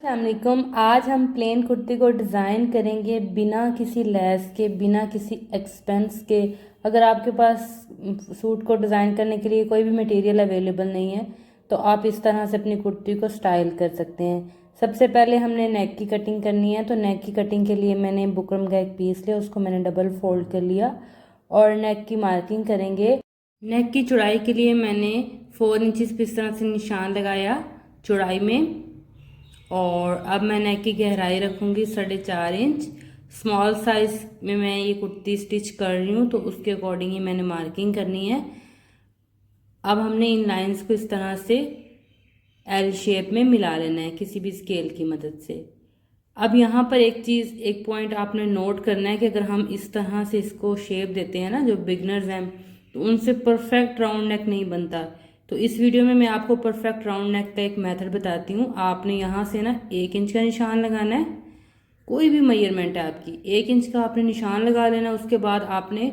अस्सलामुअलैकुम। आज हम प्लेन कुर्ती को डिज़ाइन करेंगे बिना किसी लेस के, बिना किसी एक्सपेंस के। अगर आपके पास सूट को डिज़ाइन करने के लिए कोई भी मटेरियल अवेलेबल नहीं है तो आप इस तरह से अपनी कुर्ती को स्टाइल कर सकते हैं। सबसे पहले हमने नेक की कटिंग करनी है, तो नेक की कटिंग के लिए मैंने बुकरम का एक पीस लिया, उसको मैंने डबल फोल्ड कर लिया और नेक की मार्किंग करेंगे। नेक की चौड़ाई के लिए मैंने 4 इंचज़ पे इस तरह से निशान लगाया चौड़ाई में, और अब मैं नेक की गहराई रखूँगी 4.5 इंच। स्मॉल साइज़ में मैं ये कुर्ती स्टिच कर रही हूँ तो उसके अकॉर्डिंग ही मैंने मार्किंग करनी है। अब हमने इन लाइंस को इस तरह से एल शेप में मिला लेना है किसी भी स्केल की मदद से। अब यहाँ पर एक पॉइंट आपने नोट करना है कि अगर हम इस तरह से इसको शेप देते हैं ना, जो बिगनर्स हैं, तो उनसे परफेक्ट राउंड नेक नहीं बनता। तो इस वीडियो में मैं आपको परफेक्ट राउंड नेक का एक मेथड बताती हूँ। आपने यहाँ से ना 1 इंच का निशान लगाना है, कोई भी मेजरमेंट है आपकी, 1 इंच का आपने निशान लगा लेना। उसके बाद आपने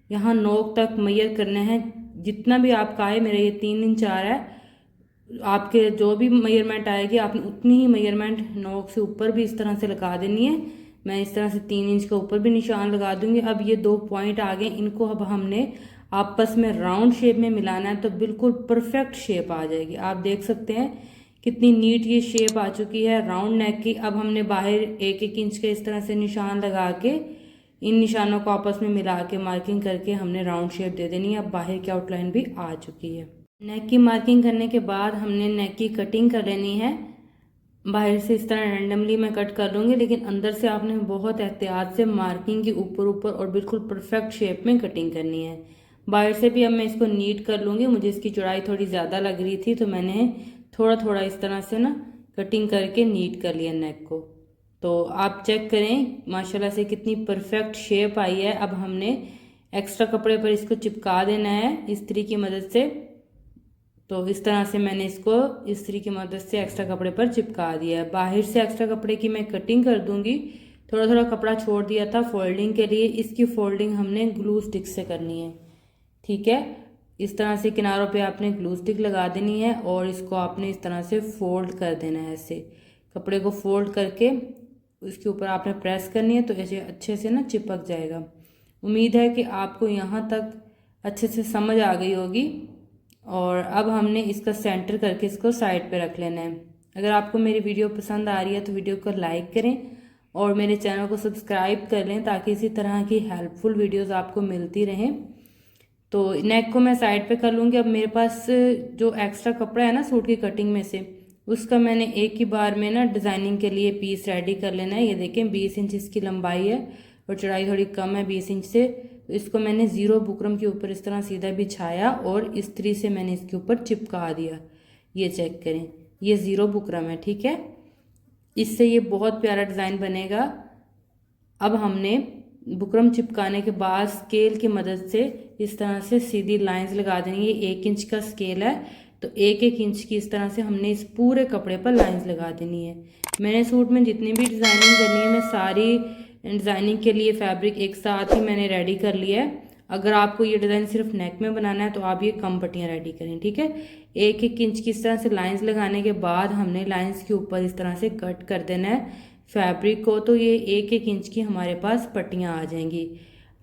यहाँ नोक तक मेजर करना है, जितना भी आपका आए। मेरा ये 3 इंच आ रहा है, आपके जो भी मेजरमेंट आएगी आपने उतनी ही मेजरमेंट नोक से ऊपर भी इस तरह से लगा देनी है। मैं इस तरह से 3 इंच के ऊपर भी निशान लगा दूंगी। अब ये 2 पॉइंट आ गए, इनको अब हमने आपस में राउंड शेप में मिलाना है, तो बिल्कुल परफेक्ट शेप आ जाएगी। आप देख सकते हैं कितनी नीट ये शेप आ चुकी है राउंड नेक की। अब हमने बाहर 1-1 इंच के इस तरह से निशान लगा के इन निशानों को आपस में मिला के मार्किंग करके हमने राउंड शेप दे देनी है। अब बाहर की आउटलाइन भी आ चुकी है। नेक की मार्किंग करने के बाद हमने नेक की कटिंग कर लेनी है। बाहर से इस तरह रैंडमली मैं कट कर लूँगी, लेकिन अंदर से आपने बहुत एहतियात से मार्किंग के ऊपर ऊपर और बिल्कुल परफेक्ट शेप में कटिंग करनी है। बाहर से भी अब मैं इसको नीट कर लूँगी। मुझे इसकी चौड़ाई थोड़ी ज़्यादा लग रही थी तो मैंने थोड़ा थोड़ा इस तरह से ना कटिंग करके नीट कर लिया नेक को। तो आप चेक करें माशाल्लाह से कितनी परफेक्ट शेप आई है। अब हमने एक्स्ट्रा कपड़े पर इसको चिपका देना है इस्त्री की मदद से। तो इस तरह से मैंने इसको इस्त्री की मदद से एक्स्ट्रा कपड़े पर चिपका दिया है। बाहर से एक्स्ट्रा कपड़े की मैं कटिंग कर दूंगी। थोड़ा थोड़ा कपड़ा छोड़ दिया था फोल्डिंग के लिए, इसकी फोल्डिंग हमने ग्लू स्टिक से करनी है। ठीक है, इस तरह से किनारों पे आपने ग्लू स्टिक लगा देनी है और इसको आपने इस तरह से फोल्ड कर देना है। ऐसे कपड़े को फोल्ड करके उसके ऊपर आपने प्रेस करनी है, तो ऐसे अच्छे से ना चिपक जाएगा। उम्मीद है कि आपको यहाँ तक अच्छे से समझ आ गई होगी। और अब हमने इसका सेंटर करके इसको साइड पे रख लेना है। अगर आपको मेरी वीडियो पसंद आ रही है तो वीडियो को लाइक करें और मेरे चैनल को सब्सक्राइब कर लें, ताकि इसी तरह की हेल्पफुल वीडियोस आपको मिलती रहें। तो नेक को मैं साइड पे कर लूँगी। अब मेरे पास जो एक्स्ट्रा कपड़ा है ना सूट की कटिंग में से, उसका मैंने एक ही बार में ना डिज़ाइनिंग के लिए पीस रेडी कर लेना है। ये देखें 20 इंच इसकी लंबाई है और चौड़ाई थोड़ी कम है 20 इंच से। तो इसको मैंने ज़ीरो बुकरम के ऊपर इस तरह सीधा बिछाया और इस्त्री से मैंने इसके ऊपर चिपका दिया। ये चेक करें, ये ज़ीरो बुकरम है। ठीक है, इससे ये बहुत प्यारा डिज़ाइन बनेगा। अब हमने बुकरम चिपकाने के बाद स्केल की मदद से इस तरह से सीधी लाइंस लगा देनी है। 1 इंच का स्केल है तो 1-1 इंच की इस तरह से हमने इस पूरे कपड़े पर लाइंस लगा देनी है। मैंने सूट में जितनी भी डिज़ाइनिंग करनी है, मैं सारी डिज़ाइनिंग के लिए फैब्रिक एक साथ ही मैंने रेडी कर लिया है। अगर आपको ये डिज़ाइन सिर्फ नेक में बनाना है तो आप ये कम पट्टियाँ रेडी करें। ठीक है, 1-1 इंच की इस तरह से लाइंस लगाने के बाद हमने लाइंस के ऊपर इस तरह से कट कर देना है फैब्रिक को। तो ये 1-1 इंच की हमारे पास पट्टियाँ आ जाएंगी।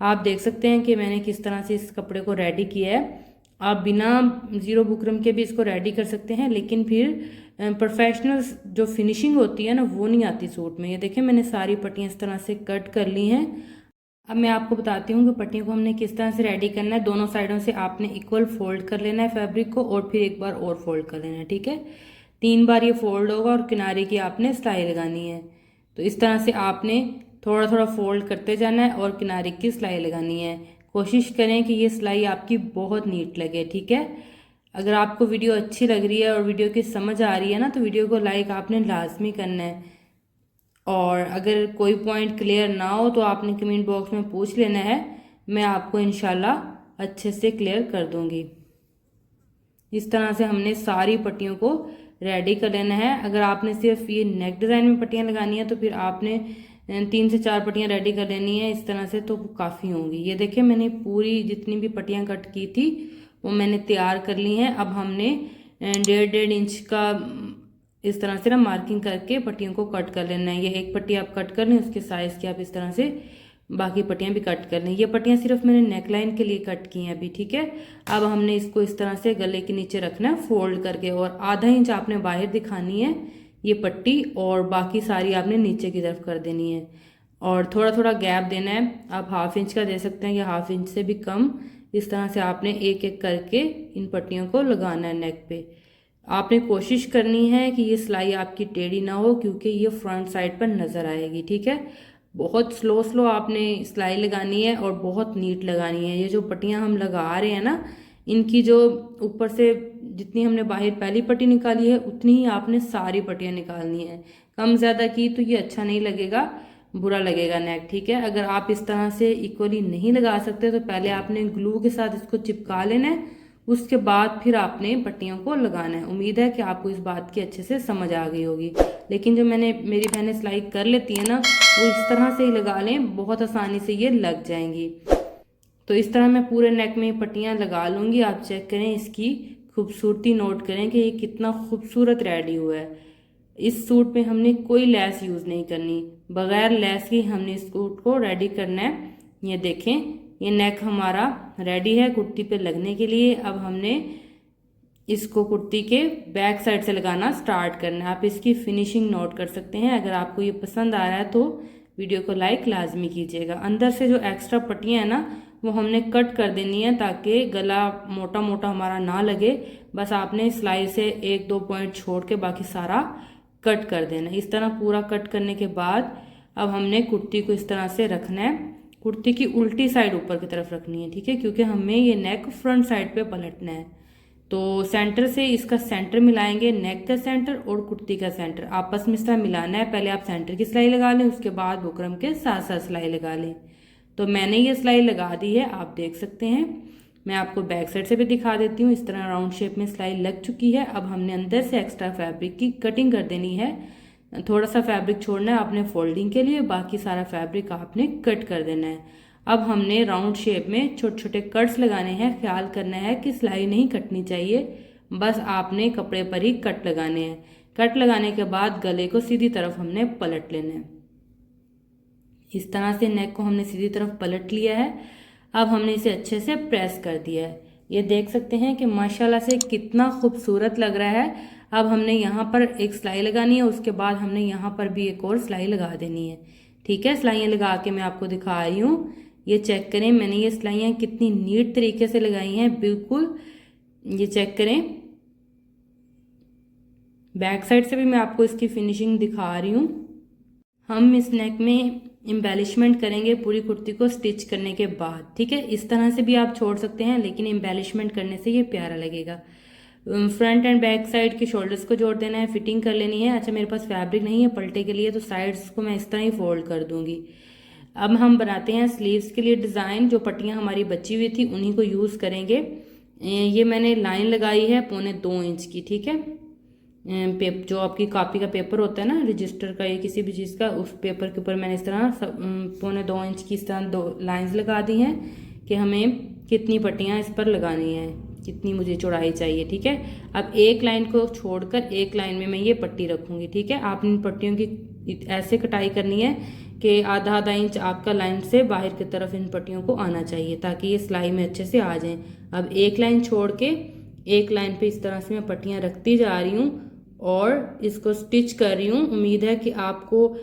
आप देख सकते हैं कि मैंने किस तरह से इस कपड़े को रेडी किया है। आप बिना ज़ीरो बुकरम के भी इसको रेडी कर सकते हैं, लेकिन फिर प्रोफेशनल जो फिनिशिंग होती है ना वो नहीं आती सूट में। ये देखें मैंने सारी पट्टियाँ इस तरह से कट कर ली हैं। अब मैं आपको बताती हूँ कि पट्टियों को हमने किस तरह से रेडी करना है। दोनों साइडों से आपने इक्वल फोल्ड कर लेना है फैब्रिक को और फिर एक बार और फोल्ड कर लेना है। ठीक है, 3 बार ये फोल्ड होगा और किनारे की आपने सिलाई लगानी है। तो इस तरह से आपने थोड़ा थोड़ा फोल्ड करते जाना है और किनारे की सिलाई लगानी है। कोशिश करें कि ये सिलाई आपकी बहुत नीट लगे। ठीक है, अगर आपको वीडियो अच्छी लग रही है और वीडियो की समझ आ रही है ना, तो वीडियो को लाइक आपने लाजमी करना है। और अगर कोई पॉइंट क्लियर ना हो तो आपने कमेंट बॉक्स में पूछ लेना है, मैं आपको इंशाल्लाह अच्छे से क्लियर कर दूंगी। इस तरह से हमने सारी पट्टियों को रेडी कर लेना है। अगर आपने सिर्फ ये नेक डिज़ाइन में पट्टियाँ लगानी है तो फिर आपने 3 से 4 पट्टियाँ रेडी कर लेनी है इस तरह से, तो काफ़ी होंगी। ये देखिए मैंने पूरी जितनी भी पट्टियाँ कट की थी वो मैंने तैयार कर ली हैं। अब हमने 1.5 इंच का इस तरह से ना मार्किंग करके पट्टियों को कट कर लेना है। ये एक पट्टी आप कट कर लें, उसके साइज़ की आप इस तरह से बाकी पट्टियाँ भी कट कर लें। ये पट्टियाँ सिर्फ मैंने नेकलाइन के लिए कट की हैं अभी, ठीक है। अब हमने इसको इस तरह से गले के नीचे रखना है फोल्ड करके, और आधा इंच आपने बाहर दिखानी है ये पट्टी, और बाकी सारी आपने नीचे की तरफ कर देनी है, और थोड़ा थोड़ा गैप देना है। आप हाफ इंच का दे सकते हैं या हाफ इंच से भी कम। इस तरह से आपने एक एक करके इन पट्टियों को लगाना है नेक पे। आपने कोशिश करनी है कि ये सिलाई आपकी टेढ़ी ना हो, क्योंकि ये फ्रंट साइड पर नज़र आएगी, ठीक है। बहुत स्लो स्लो आपने सिलाई लगानी है और बहुत नीट लगानी है। ये जो पट्टियां हम लगा रहे हैं ना, इनकी जो ऊपर से जितनी हमने बाहर पहली पट्टी निकाली है उतनी ही आपने सारी पट्टियां निकालनी है। कम ज़्यादा की तो ये अच्छा नहीं लगेगा, बुरा लगेगा नेक, ठीक है। अगर आप इस तरह से इक्वली नहीं लगा सकते तो पहले आपने ग्लू के साथ इसको चिपका लेना है, उसके बाद फिर आपने पट्टियों को लगाना है। उम्मीद है कि आपको इस बात की अच्छे से समझ आ गई होगी। लेकिन जो मेरी बहनें सिलाई कर लेती है ना, वो इस तरह से ही लगा लें, बहुत आसानी से ये लग जाएंगी। तो इस तरह मैं पूरे नेक में पट्टियाँ लगा लूँगी। आप चेक करें, इसकी खूबसूरती नोट करें कि ये कितना खूबसूरत रेडी हुआ है। इस सूट पे हमने कोई लेस यूज़ नहीं करनी, बगैर लेस की हमने इस सूट को रेडी करना है। ये देखें, ये नेक हमारा रेडी है कुर्ती पे लगने के लिए। अब हमने इसको कुर्ती के बैक साइड से लगाना स्टार्ट करना है। आप इसकी फिनिशिंग नोट कर सकते हैं। अगर आपको ये पसंद आ रहा है तो वीडियो को लाइक लाजमी कीजिएगा। अंदर से जो एक्स्ट्रा पट्टियाँ हैं ना, वो हमने कट कर देनी है ताकि गला मोटा मोटा हमारा ना लगे। बस आपने सिलाई से एक दो पॉइंट छोड़ के बाकी सारा कट कर देना। इस तरह पूरा कट करने के बाद अब हमने कुर्ती को इस तरह से रखना है। कुर्ती की उल्टी साइड ऊपर की तरफ रखनी है, ठीक है, क्योंकि हमें ये नेक फ्रंट साइड पे पलटना है। तो सेंटर से इसका सेंटर मिलाएंगे, नेक का सेंटर और कुर्ती का सेंटर आपस में इस तरह मिलाना है। पहले आप सेंटर की सिलाई लगा लें, उसके बाद बुकरम के साथ साथ सिलाई लगा लें। तो मैंने ये सिलाई लगा दी है, आप देख सकते हैं। मैं आपको बैक साइड से भी दिखा देती हूँ। इस तरह राउंड शेप में सिलाई लग चुकी है। अब हमने अंदर से एक्स्ट्रा फैब्रिक की कटिंग कर देनी है। थोड़ा सा फैब्रिक छोड़ना है आपने फोल्डिंग के लिए, बाकी सारा फैब्रिक आपने कट कर देना है। अब हमने राउंड शेप में छोटे छोटे कट्स लगाने हैं। ख्याल करना है कि सिलाई नहीं कटनी चाहिए, बस आपने कपड़े पर ही कट लगाने हैं। कट लगाने के बाद गले को सीधी तरफ हमने पलट लेना है। इस तरह से नेक को हमने सीधी तरफ पलट लिया है। अब हमने इसे अच्छे से प्रेस कर दिया है। ये देख सकते हैं कि माशाल्लाह से कितना खूबसूरत लग रहा है। अब हमने यहाँ पर एक सिलाई लगानी है, उसके बाद हमने यहाँ पर भी एक और सिलाई लगा देनी है, ठीक है। सिलाइयाँ लगा के मैं आपको दिखा रही हूँ। ये चेक करें, मैंने ये सिलाइयाँ कितनी नीट तरीके से लगाई हैं, बिल्कुल। ये चेक करें, बैक साइड से भी मैं आपको इसकी फिनिशिंग दिखा रही हूँ। हम इस नेक में एम्बेलिशमेंट करेंगे पूरी कुर्ती को स्टिच करने के बाद, ठीक है। इस तरह से भी आप छोड़ सकते हैं, लेकिन एम्बेलिशमेंट करने से ये प्यारा लगेगा। फ्रंट एंड बैक साइड के शोल्डर्स को जोड़ देना है, फिटिंग कर लेनी है। अच्छा, मेरे पास फैब्रिक नहीं है पलटे के लिए, तो साइड्स को मैं इस तरह ही फोल्ड कर दूंगी। अब हम बनाते हैं स्लीव्स के लिए डिज़ाइन। जो पट्टियाँ हमारी बची हुई थी उन्हीं को यूज़ करेंगे। ये मैंने लाइन लगाई है 1.25 इंच की, ठीक है। जो आपकी कॉपी का पेपर होता है ना, रजिस्टर का या किसी भी चीज़ का, उस पेपर के ऊपर मैंने इस तरह 1.25 इंच की इस तरह 2 लाइन्स लगा दी हैं कि हमें कितनी पट्टियाँ इस पर लगानी है, कितनी मुझे चौड़ाई चाहिए, ठीक है। अब एक लाइन को छोड़कर एक लाइन में मैं ये पट्टी रखूँगी, ठीक है। आप इन पट्टियों की ऐसे कटाई करनी है कि आधा आधा इंच आपका लाइन से बाहर की तरफ इन पट्टियों को आना चाहिए, ताकि ये सिलाई में अच्छे से आ जाएं। अब एक लाइन छोड़ के एक लाइन पे इस तरह से मैं पट्टियाँ रखती जा रही हूँ और इसको स्टिच कर रही हूँ। उम्मीद है कि आपको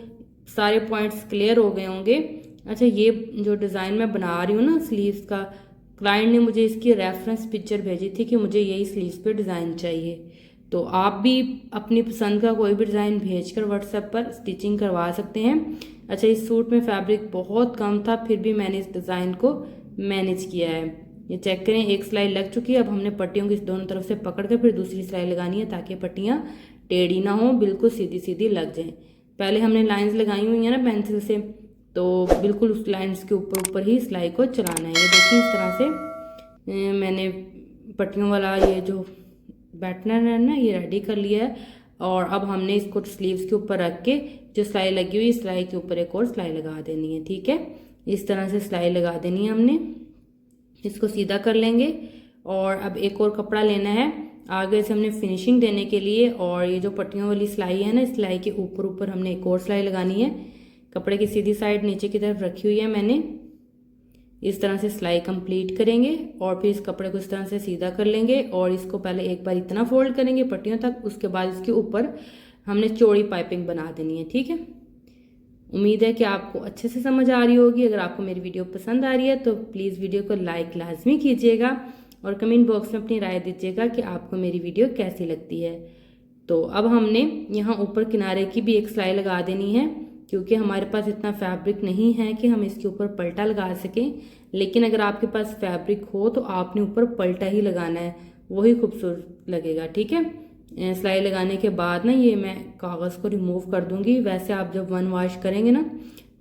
सारे पॉइंट्स क्लियर हो गए होंगे। अच्छा, ये जो डिज़ाइन मैं बना रही हूँ ना स्लीव्स का, क्लाइंट ने मुझे इसकी रेफरेंस पिक्चर भेजी थी कि मुझे यही स्लीव्स पे डिज़ाइन चाहिए। तो आप भी अपनी पसंद का कोई भी डिज़ाइन भेजकर व्हाट्सएप पर स्टिचिंग करवा सकते हैं। अच्छा, इस सूट में फैब्रिक बहुत कम था, फिर भी मैंने इस डिज़ाइन को मैनेज किया है। ये चेक करें, एक सिलाई लग चुकी है। अब हमने पट्टियों की दोनों तरफ से पकड़ कर फिर दूसरी सिलाई लगानी है, ताकि पट्टियाँ टेढ़ी ना हो, बिल्कुल सीधी सीधी लग जाएं। पहले हमने लाइंस लगाई हुई है ना पेंसिल से, तो बिल्कुल उस लाइंस के ऊपर ऊपर ही सिलाई को चलाना है। ये देखिए, इस तरह से मैंने पट्टियों वाला ये जो बैटनर है ना, ये रेडी कर लिया है। और अब हमने इसको स्लीव्स के ऊपर रख के जो सिलाई लगी हुई सिलाई के ऊपर एक और सिलाई लगा देनी है, ठीक है। इस तरह से सिलाई लगा देनी है हमने। इसको सीधा कर लेंगे और अब एक और कपड़ा लेना है। आगे से हमने फिनिशिंग देने के लिए, और ये जो पट्टियों वाली सिलाई है ना, इस सिलाई के ऊपर ऊपर हमने एक और सिलाई लगानी है। कपड़े की सीधी साइड नीचे की तरफ रखी हुई है मैंने। इस तरह से सिलाई कंप्लीट करेंगे और फिर इस कपड़े को इस तरह से सीधा कर लेंगे और इसको पहले एक बार इतना फोल्ड करेंगे पट्टियों तक, उसके बाद इसके ऊपर हमने चौड़ी पाइपिंग बना देनी है। ठीक है, उम्मीद है कि आपको अच्छे से समझ आ रही होगी। अगर आपको मेरी वीडियो पसंद आ रही है तो प्लीज़ वीडियो को लाइक लाजमी कीजिएगा और कमेंट बॉक्स में अपनी राय दीजिएगा कि आपको मेरी वीडियो कैसी लगती है। तो अब हमने यहाँ ऊपर किनारे की भी एक सिलाई लगा देनी है, क्योंकि हमारे पास इतना फैब्रिक नहीं है कि हम इसके ऊपर पलटा लगा सकें। लेकिन अगर आपके पास फैब्रिक हो तो आपने ऊपर पलटा ही लगाना है, वही खूबसूरत लगेगा। ठीक है, सिलाई लगाने के बाद ना ये मैं कागज़ को रिमूव कर दूंगी। वैसे आप जब वन वॉश करेंगे ना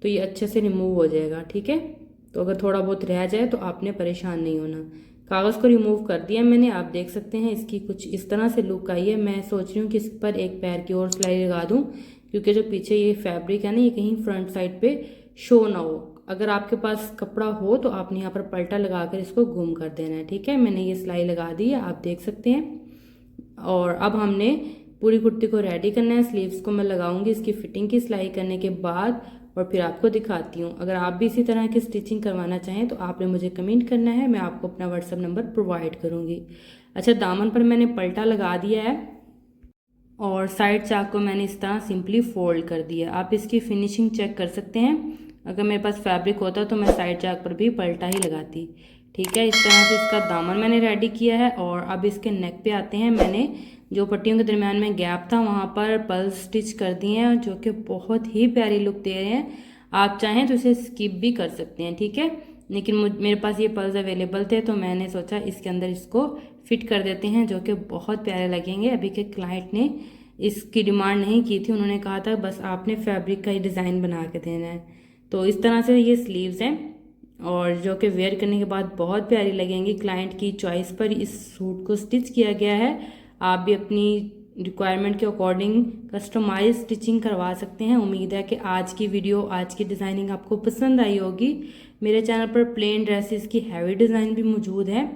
तो ये अच्छे से रिमूव हो जाएगा। ठीक है, तो अगर थोड़ा बहुत रह जाए तो आपने परेशान नहीं होना। कागज़ को रिमूव कर दिया मैंने, आप देख सकते हैं इसकी कुछ इस तरह से लुक आई है। मैं सोच रही हूँ कि इस पर एक पैर की और सिलाई लगा दूँ, क्योंकि जो पीछे ये फैब्रिक है ना, ये कहीं फ्रंट साइड पे शो ना हो। अगर आपके पास कपड़ा हो तो आपने यहाँ पर पलटा लगाकर इसको घूम कर देना है। ठीक है, मैंने ये सिलाई लगा दी है, आप देख सकते हैं। और अब हमने पूरी कुर्ती को रेडी करना है। स्लीव्स को मैं लगाऊंगी इसकी फिटिंग की सिलाई करने के बाद और फिर आपको दिखाती हूँ। अगर आप भी इसी तरह की स्टिचिंग करवाना चाहें तो आपने मुझे कमेंट करना है, मैं आपको अपना व्हाट्सअप नंबर प्रोवाइड करूँगी। अच्छा, दामन पर मैंने पलटा लगा दिया है और साइड चाक को मैंने इस तरह सिंपली फोल्ड कर दिया। आप इसकी फिनिशिंग चेक कर सकते हैं। अगर मेरे पास फैब्रिक होता तो मैं साइड चाक पर भी पलटा ही लगाती। ठीक है, इस तरह से इसका दामन मैंने रेडी किया है। और अब इसके नेक पे आते हैं। मैंने जो पट्टियों के दरमियान में गैप था वहाँ पर पल्स स्टिच कर दिए हैं, जो कि बहुत ही प्यारी लुक दे रहे हैं। आप चाहें तो इसे स्किप भी कर सकते हैं। ठीक है, लेकिन मेरे पास ये पल्स अवेलेबल थे तो मैंने सोचा इसके अंदर इसको फिट कर देते हैं, जो कि बहुत प्यारे लगेंगे। अभी के क्लाइंट ने इसकी डिमांड नहीं की थी, उन्होंने कहा था बस आपने फैब्रिक का ही डिज़ाइन बना के देना है। तो इस तरह से ये स्लीव्स हैं और जो कि वेयर करने के बाद बहुत प्यारी लगेंगी। क्लाइंट की चॉइस पर इस सूट को स्टिच किया गया है। आप भी अपनी रिक्वायरमेंट के अकॉर्डिंग कस्टमाइज स्टिचिंग करवा सकते हैं। उम्मीद है कि आज की वीडियो, आज की डिज़ाइनिंग आपको पसंद आई होगी। मेरे चैनल पर प्लेन ड्रेसेस की हैवी डिज़ाइन भी मौजूद है।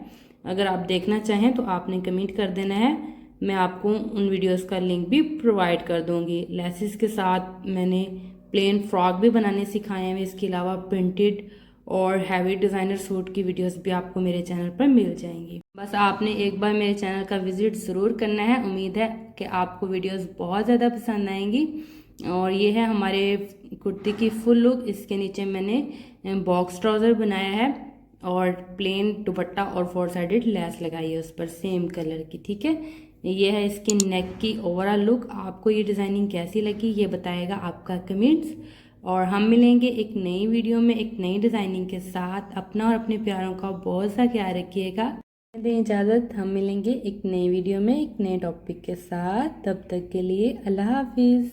अगर आप देखना चाहें तो आपने कमेंट कर देना है, मैं आपको उन वीडियोस का लिंक भी प्रोवाइड कर दूंगी। लेसिस के साथ मैंने प्लेन फ्रॉक भी बनाने सिखाए हैं। इसके अलावा प्रिंटेड और हैवी डिज़ाइनर सूट की वीडियोस भी आपको मेरे चैनल पर मिल जाएंगी। बस आपने एक बार मेरे चैनल का विजिट ज़रूर करना है। उम्मीद है कि आपको वीडियोस बहुत ज़्यादा पसंद आएंगी। और ये है हमारे कुर्ती की फुल लुक। इसके नीचे मैंने बॉक्स ट्राउज़र बनाया है और प्लेन दुपट्टा और 4 साइडेड लेस लगाई है उस पर सेम कलर की। ठीक है, ये है इसकी नेक की ओवरऑल लुक। आपको ये डिज़ाइनिंग कैसी लगी ये बताएगा आपका कमेंट्स। और हम मिलेंगे एक नई वीडियो में एक नई डिज़ाइनिंग के साथ। अपना और अपने प्यारों का बहुत सा ख्याल रखिएगा। दें इजाज़त, हम मिलेंगे एक नई वीडियो में एक नए टॉपिक के साथ। तब तक के लिए अल्लाह हाफिज़।